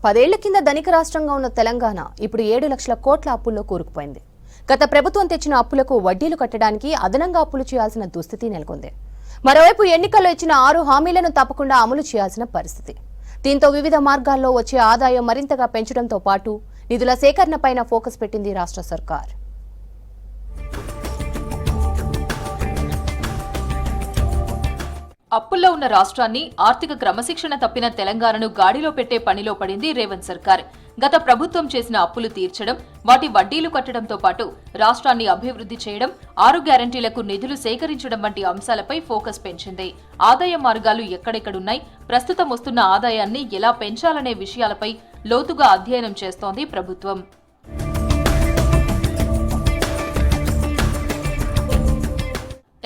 10 ఏళ్ల కింద ధనిక రాష్ట్రంగా ఉన్న తెలంగాణ ఇప్పుడు 7 లక్షల కోట్ల అప్పుల్లో కూరుకుపోయింది. గత ప్రభుత్వం తెచ్చిన అప్పులకు వడ్డీలు కట్టడానికి అదనంగా అప్పులు చేయాల్సిన దుస్థితి నెలకొంది. మరోవైపు ఎన్నికల్లో ఇచ్చిన 6 హామీలను తప్పకుండా అమలు చేయాల్సిన పరిస్థితి. దీంతో వివిధ మార్గాల్లో వచ్చే ఆదాయం మరింతగా పెంచడంతో పాటు నిధుల సేకరణపైన ఫోకస్ పెట్టింది రాష్ట్ర సర్కార్. అప్పుల్లో ఉన్న రాష్ట్రాన్ని ఆర్థిక క్రమశిక్షణ తప్పిన తెలంగాణను గాడిలో పెట్టే పనిలో పడింది రేవంత్ సర్కార్. గత ప్రభుత్వం చేసిన అప్పులు తీర్చడం, వాటి వడ్డీలు కట్టడంతో పాటు రాష్ట్రాన్ని అభివృద్ధి చేయడం, 6 గ్యారంటీలకు నిధులు సేకరించడం వంటి అంశాలపై ఫోకస్ పెంచింది. ఆదాయ మార్గాలు ఎక్కడెక్కడున్నాయి, ప్రస్తుతం వస్తున్న ఆదాయాన్ని ఎలా పెంచాలనే విషయాలపై లోతుగా అధ్యయనం చేస్తోంది ప్రభుత్వం.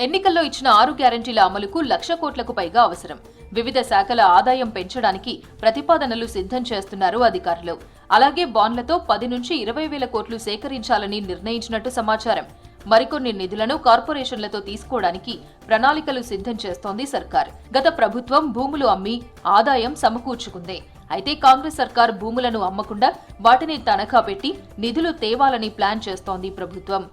ఎన్నికల్లో ఇచ్చిన 6 గ్యారంటీల అమలుకు 1,00,000 కోట్లకు పైగా అవసరం. వివిధ శాఖల ఆదాయం పెంచడానికి ప్రతిపాదనలు సిద్ధం చేస్తున్నారు అధికారులు. అలాగే బాండ్లతో 10 నుంచి 20,000 కోట్లు సేకరించాలని నిర్ణయించినట్టు సమాచారం. మరికొన్ని నిధులను కార్పొరేషన్లతో తీసుకోవడానికి ప్రణాళికలు సిద్ధం చేస్తోంది సర్కార్. గత ప్రభుత్వం భూములు అమ్మి ఆదాయం సమకూర్చుకుంది. అయితే కాంగ్రెస్ సర్కార్ భూములను అమ్మకుండా వాటిని తనఖా పెట్టి నిధులు తేవాలని ప్లాన్ చేస్తోంది ప్రభుత్వం.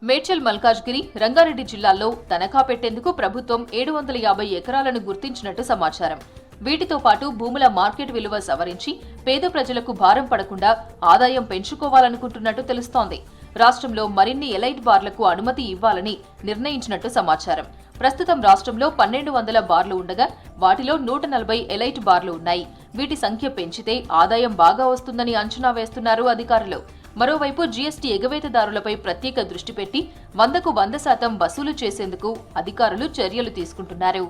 మేడ్చల్, మల్కాజ్గిరి, రంగారెడ్డి జిల్లాల్లో తనఖా పెట్టేందుకు ప్రభుత్వం 750 ఎకరాలను గుర్తించినట్టు సమాచారం. వీటితో పాటు భూముల మార్కెట్ విలువ సవరించి పేద ప్రజలకు భారం పడకుండా ఆదాయం పెంచుకోవాలనుకుంటున్నట్టు తెలుస్తోంది. రాష్ట్రంలో మరిన్ని ఎలైట్ బార్లకు అనుమతి ఇవ్వాలని నిర్ణయించినట్టు సమాచారం. ప్రస్తుతం రాష్ట్రంలో 1,200 బార్లు ఉండగా వాటిలో 140 ఎలైట్ బార్లు ఉన్నాయి. వీటి సంఖ్య పెంచితే ఆదాయం బాగా వస్తుందని అంచనా వేస్తున్నారు అధికారులు. మరోవైపు జీఎస్టీ ఎగవేతదారులపై ప్రత్యేక దృష్టి పెట్టి 100కు 100% వసూలు చేసేందుకు అధికారులు చర్యలు తీసుకుంటున్నారు.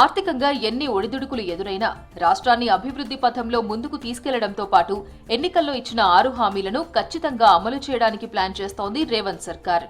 ఆర్థికంగా ఎన్ని ఒడిదుడుకులు ఎదురైనా రాష్ట్రాన్ని అభివృద్ధి పథంలో ముందుకు తీసుకెళ్లడంతో పాటు ఎన్నికల్లో ఇచ్చిన 6 హామీలను ఖచ్చితంగా అమలు చేయడానికి ప్లాన్ చేస్తోంది రేవంత్ సర్కార్.